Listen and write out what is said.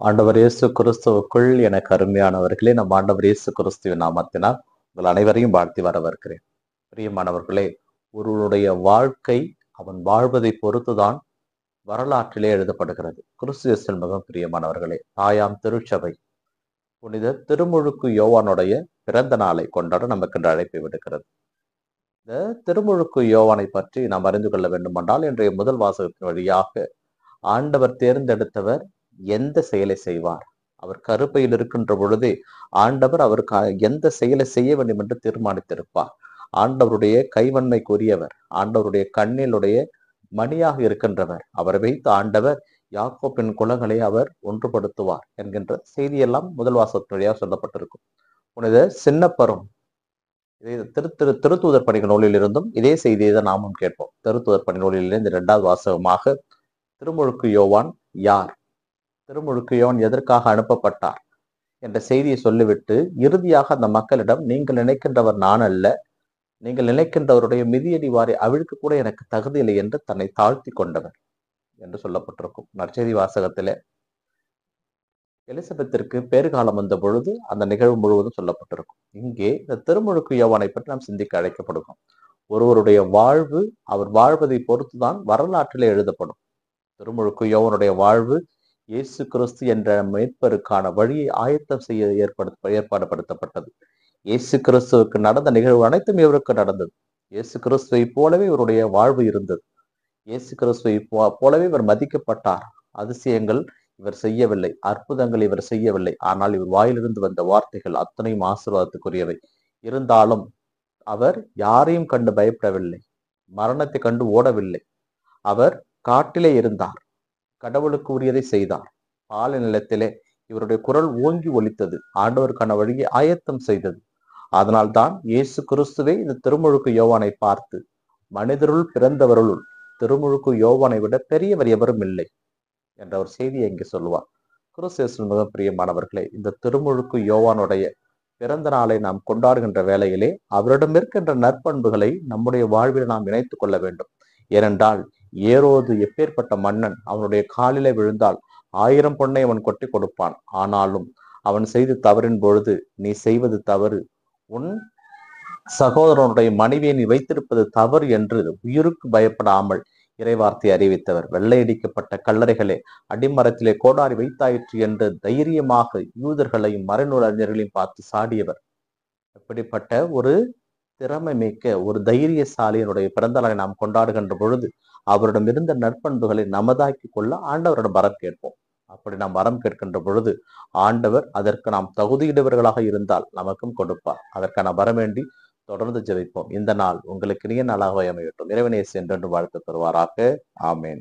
ஆண்டவர் இயேசு கிறிஸ்துவுக்குள் எனக்கு அருமையானவர்களே, நம் ஆண்டவர் இயேசு கிறிஸ்துவின் நாமத்தினால் உங்கள் அனைவரையும் வாழ்த்தி வரவேற்கிறேன். பிரியமானவர்களே, ஒருவருடைய வாழ்க்கை அவன் வாழ்வதை பொறுத்துதான் வரலாற்றிலே எழுதப்படுகிறது. கிறிஸ்து இயேசுவில் மிகவும் பிரியமானவர்களே, தாயாம் திருச்சபை புனித திருமுழுக்கு யோவானுடைய பிறந்த நாளை கொண்டாட நமக்கு இன்று அழைப்பை விடுக்கிறது. இந்த திருமுழுக்கு யோவானை பற்றி நாம் அறிந்து கொள்ள வேண்டுமென்றால், இன்றைய முதல் வாசகத்தின் வழியாக ஆண்டவர் தேர்ந்தெடுத்தவர் எந்த செயலை செய்வார்? அவர் கருப்பையில் இருக்கின்ற பொழுதே ஆண்டவர் அவருக்கு எந்த செயலை செய்ய வேண்டும் என்று தீர்மானித்திருப்பார். ஆண்டவருடைய கைவன்மைக்குரியவர், ஆண்டவருடைய கண்ணிலுடைய மணியாக இருக்கின்றவர். அவரை வைத்து ஆண்டவர் யாக்கோப்பின் குலங்களை அவர் ஒன்றுபடுத்துவார் என்கின்ற செய்தியெல்லாம் முதல் வாசகத்தின் வழியாக சொல்லப்பட்டிருக்கும். புனித சின்னப்பரும் திருத்தூதர் பணிகள் நூலில் இருந்தும் இதே செய்தியை தான் நாமும் கேட்போம். திருத்தூதர் பணி நூலிலிருந்து இரண்டாவது வாசகமாக திருமுழுக்கு யோவான் யார், திருமுழுக்கு யோவான் எதற்காக அனுப்பப்பட்டார் என்ற செய்தியை சொல்லிவிட்டு இறுதியாக அந்த மக்களிடம், நீங்கள் நினைக்கின்றவர் நான் அல்ல, நீங்கள் நினைக்கின்றவருடைய மிதியடி வாரி அவிழ்க்கு கூட எனக்கு தகுதி இல்லை என்று தன்னை தாழ்த்தி கொண்டவர் என்று சொல்லப்பட்டிருக்கும். நற்செய்தி வாசகத்திலே எலிசபெத்திற்கு பேறுகாலம் வந்த பொழுது அந்த நிகழ்வு முழுவதும் சொல்லப்பட்டிருக்கும். இங்கே இந்த திருமுழுக்கு யோவானை பற்றி நாம் சிந்திக்க அழைக்கப்படுகிறோம். ஒருவருடைய வாழ்வு அவர் வாழ்வதை பொறுத்துதான் வரலாற்றிலே எழுதப்படும். திருமுழுக்கு யோவானுடைய வாழ்வு இயேசு கிறிஸ்து என்ற மீட்பருக்கான வழியை ஆயத்தம் செய்ய ஏற்பாடுபடுத்தப்பட்டது. இயேசு கிறிஸ்துவுக்கு நடந்த நிகழ்வு அனைத்தும் இவருக்கு நடந்தது. இயேசு கிறிஸ்துவை போலவே இவருடைய வாழ்வு இருந்தது. இயேசு கிறிஸ்துவை போலவே இவர் மதிக்கப்பட்டார். அதிசயங்கள் இவர் செய்யவில்லை, அற்புதங்கள் இவர் செய்யவில்லை. ஆனால் இவர் வாயிலிருந்து வந்த வார்த்தைகள் அத்தனையும் ஆசீர்வாதத்துக்குரியவை. இருந்தாலும் அவர் யாரையும் கண்டு பயப்படவில்லை, மரணத்தை கண்டு ஓடவில்லை. அவர் காட்டிலே இருந்தார், கடவுளுக்கு உரியதை செய்தார். பாலை நிலத்திலே இவருடைய குரல் ஓங்கி ஒலித்தது, ஆண்டவருக்கான வழியை ஆயத்தம் செய்தது. அதனால்தான் இயேசு கிறிஸ்துவே இந்த திருமுழுக்கு யோவானை பார்த்து, மனிதருள் பிறந்தவர்களுள் திருமுழுக்கு யோவானை விட பெரியவர் எவரும் இல்லை என்ற ஒரு செய்தியை இங்கே சொல்லுவார். கிறிஸ்து மிக பிரியமானவர்களே, இந்த திருமுழுக்கு யோவானுடைய பிறந்த நாளை நாம் கொண்டாடுகின்ற வேளையிலே அவரிடம் இருக்கின்ற நற்பண்புகளை நம்முடைய வாழ்வில் நாம் இணைத்துக் கொள்ள வேண்டும். ஏனென்றால் ஏரோது எப்பேற்பட்ட மன்னன், அவனுடைய காலிலே விழுந்தால் 1000 பொன்னை அவன் கொட்டி கொடுப்பான். ஆனாலும் அவன் செய்து தவறின் பொழுது, நீ செய்வது தவறு, உன் சகோதரனுடைய மனைவியை நீ வைத்திருப்பது தவறு என்று உயிருக்கு பயப்படாமல் இறைவார்த்தை அறிவித்தவர். வெள்ளையடிக்கப்பட்ட கல்லறைகளே அடிமரத்திலே கோடாரி வைத்தாயிற்று என்று தைரியமாக யூதர்களையும் மறைநூல் அறிஞர்களையும் பார்த்து சாடியவர். எப்படிப்பட்ட ஒரு திறமை மிக்க ஒரு தைரியசாலியினுடைய பிறந்தநாளை நாம் கொண்டாடுகின்ற பொழுது அவரிடம் இருந்த நற்பண்புகளை நமதாக்கி கொள்ள ஆண்டவரிடம் வரம் கேட்போம். அப்படி நாம் வரம் கேட்கின்ற பொழுது ஆண்டவர் அதற்கு நாம் தகுதியிடுவர்களாக இருந்தால் நமக்கும் கொடுப்பார். அதற்கான வரம் வேண்டி தொடர்ந்து ஜெபிப்போம். இந்த நாள் உங்களுக்கு இனிய நாளாக அமையட்டும். இறைவனே என்றென்று வாழ்த்து பெறுவாராக. ஆமேன்.